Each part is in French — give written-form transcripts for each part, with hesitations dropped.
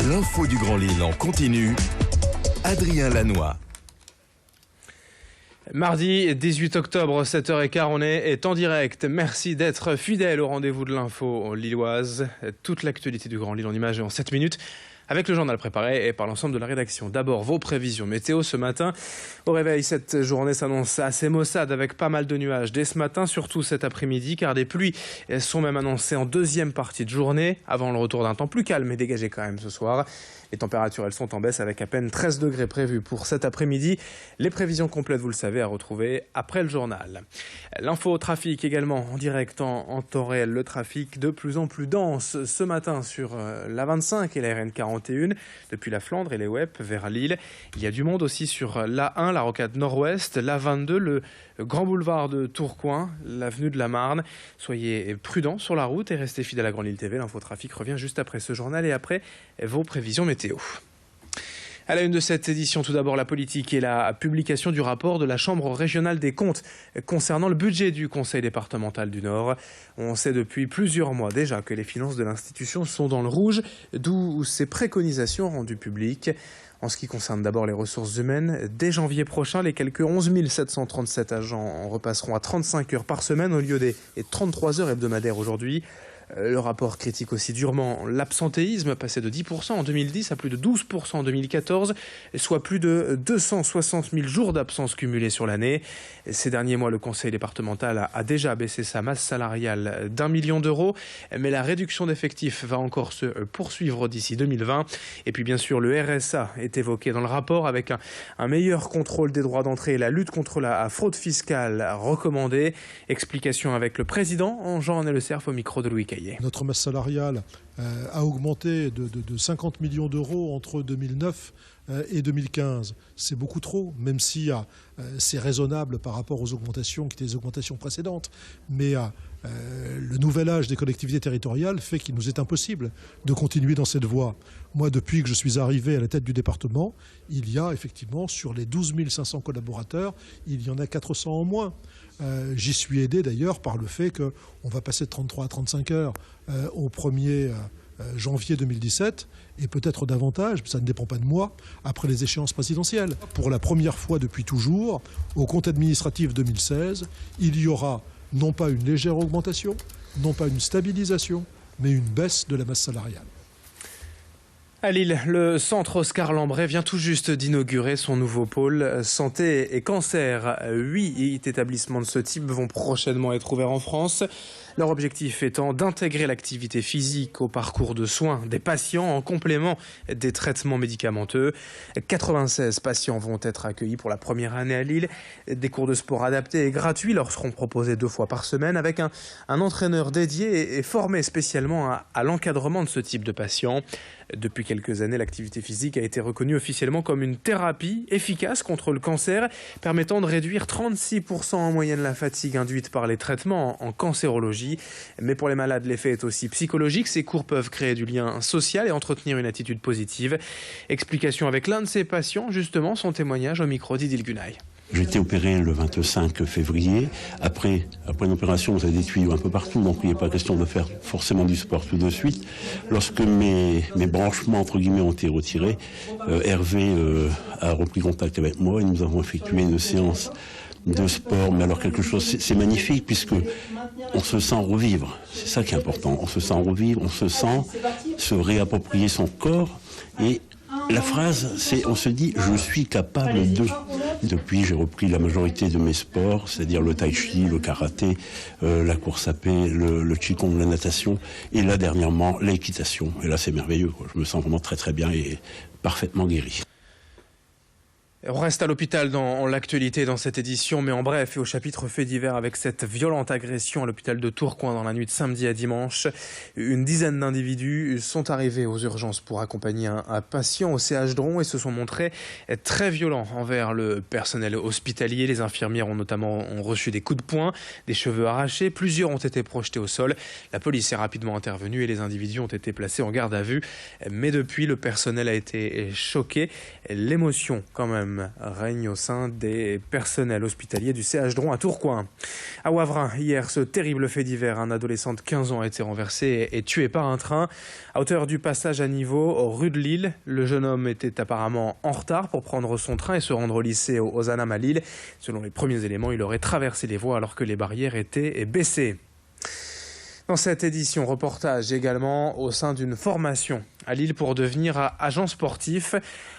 L'info du Grand Lille en continu. Adrien Lanois. Mardi 18 octobre, 7h15, on est en direct. Merci d'être fidèle au rendez-vous de l'info lilloise. Toute l'actualité du Grand Lille en images en 7 minutes. Avec le journal préparé et par l'ensemble de la rédaction. D'abord, vos prévisions météo ce matin. Au réveil, cette journée s'annonce assez maussade avec pas mal de nuages dès ce matin, surtout cet après-midi, car des pluies sont même annoncées en deuxième partie de journée, avant le retour d'un temps plus calme et dégagé quand même ce soir. Les températures, elles sont en baisse avec à peine 13 degrés prévus pour cet après-midi. Les prévisions complètes, vous le savez, à retrouver après le journal. L'info trafic également en direct en temps réel. Le trafic de plus en plus dense ce matin sur la 25 et la RN 41 depuis la Flandre et les Wep vers Lille. Il y a du monde aussi sur l'A1, la rocade nord-ouest, la 22, le grand boulevard de Tourcoing, l'avenue de la Marne. Soyez prudents sur la route et restez fidèles à Grand Lille TV. L'infotrafic revient juste après ce journal et après vos prévisions météo. À la une de cette édition, tout d'abord la politique et la publication du rapport de la Chambre régionale des comptes concernant le budget du Conseil départemental du Nord. On sait depuis plusieurs mois déjà que les finances de l'institution sont dans le rouge, d'où ces préconisations rendues publiques. En ce qui concerne d'abord les ressources humaines, dès janvier prochain, les quelques 11 737 agents repasseront à 35 heures par semaine au lieu des 33 heures hebdomadaires aujourd'hui. Le rapport critique aussi durement l'absentéisme, passé de 10% en 2010 à plus de 12% en 2014, soit plus de 260 000 jours d'absence cumulés sur l'année. Ces derniers mois, le Conseil départemental a déjà baissé sa masse salariale d'1 million d'euros, mais la réduction d'effectifs va encore se poursuivre d'ici 2020. Et puis bien sûr, le RSA est évoqué dans le rapport avec un meilleur contrôle des droits d'entrée et la lutte contre la fraude fiscale recommandée. Explication avec le président, Jean-René Le Cerf, au micro de Louis Caillé. Notre masse salariale a augmenté de 50 millions d'euros entre 2009 et 2015. C'est beaucoup trop, même si c'est raisonnable par rapport aux augmentations qui étaient des augmentations précédentes. Mais le nouvel âge des collectivités territoriales fait qu'il nous est impossible de continuer dans cette voie. Moi, depuis que je suis arrivé à la tête du département, il y a effectivement, sur les 12 500 collaborateurs, il y en a 400 en moins. J'y suis aidé d'ailleurs par le fait qu'on va passer de 33 à 35 heures au 1er janvier 2017 et peut-être davantage, ça ne dépend pas de moi, après les échéances présidentielles. Pour la première fois depuis toujours, au compte administratif 2016, il y aura non pas une légère augmentation, non pas une stabilisation, mais une baisse de la masse salariale. À Lille, le centre Oscar Lambret vient tout juste d'inaugurer son nouveau pôle santé et cancer. 8 établissements de ce type vont prochainement être ouverts en France. Leur objectif étant d'intégrer l'activité physique au parcours de soins des patients en complément des traitements médicamenteux. 96 patients vont être accueillis pour la première année à Lille. Des cours de sport adaptés et gratuits leur seront proposés 2 fois par semaine avec un entraîneur dédié et formé spécialement à l'encadrement de ce type de patients. Depuis quelques années, l'activité physique a été reconnue officiellement comme une thérapie efficace contre le cancer, permettant de réduire 36% en moyenne la fatigue induite par les traitements en cancérologie. Mais pour les malades, l'effet est aussi psychologique. Ces cours peuvent créer du lien social et entretenir une attitude positive. Explication avec l'un de ces patients, justement, son témoignage au micro d'Idil Gunay. J'ai été opéré le 25 février. Après une opération, vous avez des tuyaux un peu partout, donc il n'est pas question de faire forcément du sport tout de suite. Lorsque mes branchements, entre guillemets, ont été retirés, Hervé a repris contact avec moi et nous avons effectué une séance de sport. Mais alors quelque chose, c'est magnifique puisque on se sent revivre. C'est ça qui est important. On se sent revivre, on se sent se réapproprier son corps et la phrase, c'est on se dit je suis capable de. Depuis, j'ai repris la majorité de mes sports, c'est-à-dire le tai chi, le karaté, la course à pied, le qigong, la natation, et là dernièrement l'équitation. Et là, c'est merveilleux, quoi. Je me sens vraiment très très bien et parfaitement guéri. On reste à l'hôpital dans l'actualité dans cette édition, mais en bref et au chapitre fait divers avec cette violente agression à l'hôpital de Tourcoing dans la nuit de samedi à dimanche. Une dizaine d'individus sont arrivés aux urgences pour accompagner un patient au CH Dron et se sont montrés très violents envers le personnel hospitalier. Les infirmières ont notamment reçu des coups de poing, des cheveux arrachés, plusieurs ont été projetés au sol. La police est rapidement intervenue et les individus ont été placés en garde à vue. Mais depuis, le personnel a été choqué. L'émotion quand même seum règne au sein des personnels hospitaliers du CH Dron à Tourcoing. À Wavrin, hier, ce terrible fait divers, un adolescent de 15 ans a été renversé et tué par un train à hauteur du passage à niveau rue de Lille. Le jeune homme était apparemment en retard pour prendre son train et se rendre au lycée aux Anames à Lille. Selon les premiers éléments, il aurait traversé les voies alors que les barrières étaient baissées. Dans cette édition, reportage également au sein d'une formation à Lille pour devenir agent sportif.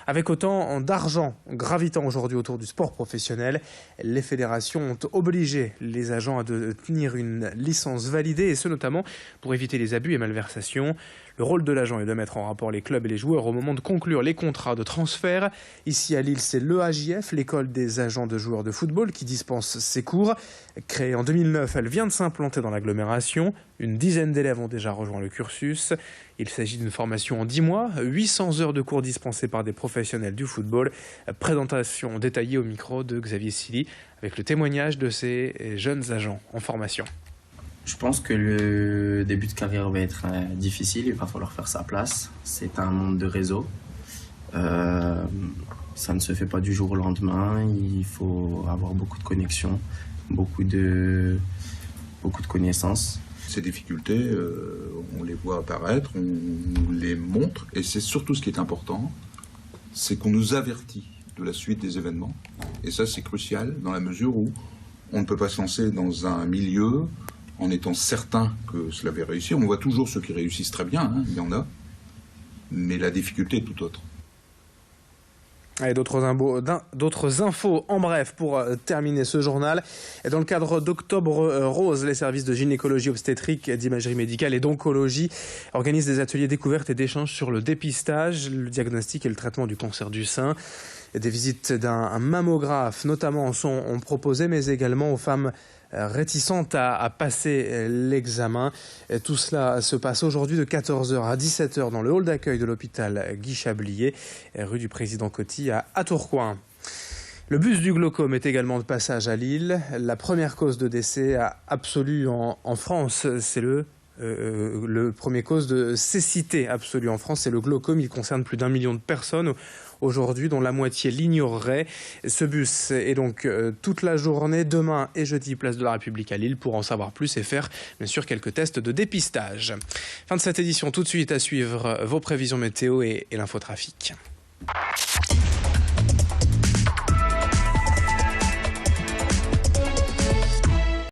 Avec autant d'argent gravitant aujourd'hui autour du sport professionnel, les fédérations ont obligé les agents à tenir une licence validée, et ce notamment pour éviter les abus et malversations. Le rôle de l'agent est de mettre en rapport les clubs et les joueurs au moment de conclure les contrats de transfert. Ici à Lille, c'est l'EAJF, l'école des agents de joueurs de football, qui dispense ces cours. Créée en 2009, elle vient de s'implanter dans l'agglomération. Une dizaine d'élèves ont déjà rejoint le cursus. Il s'agit d'une formation en 10 mois, 800 heures de cours dispensés par des professionnels du football. Présentation détaillée au micro de Xavier Silly avec le témoignage de ces jeunes agents en formation. Je pense que le début de carrière va être difficile, il va falloir faire sa place. C'est un monde de réseau. Ça ne se fait pas du jour au lendemain, il faut avoir beaucoup de connexions, beaucoup de connaissances. Ces difficultés, on les voit apparaître, on nous les montre, et c'est surtout ce qui est important, c'est qu'on nous avertit de la suite des événements. Et ça, c'est crucial dans la mesure où on ne peut pas se lancer dans un milieu en étant certain que cela va réussir. On voit toujours ceux qui réussissent très bien, il y en a, mais la difficulté est tout autre. Et d'autres infos en bref pour terminer ce journal. Et dans le cadre d'Octobre Rose, les services de gynécologie obstétrique, d'imagerie médicale et d'oncologie organisent des ateliers découvertes et d'échanges sur le dépistage, le diagnostic et le traitement du cancer du sein. Des visites d'un mammographe notamment sont proposées, mais également aux femmes réticentes à passer l'examen. Tout cela se passe aujourd'hui de 14h à 17h dans le hall d'accueil de l'hôpital Guy Chablier, rue du Président Coty à Tourcoing. Le bus du glaucome est également de passage à Lille. La première cause de décès absolue en France, c'est le premier cause de cécité absolue en France, c'est le glaucome. Il concerne plus d'1 million de personnes aujourd'hui, dont la moitié l'ignorerait. Ce bus est donc toute la journée, demain et jeudi, place de la République à Lille, pour en savoir plus et faire bien sûr quelques tests de dépistage. Fin de cette édition, tout de suite à suivre vos prévisions météo et l'infotrafic.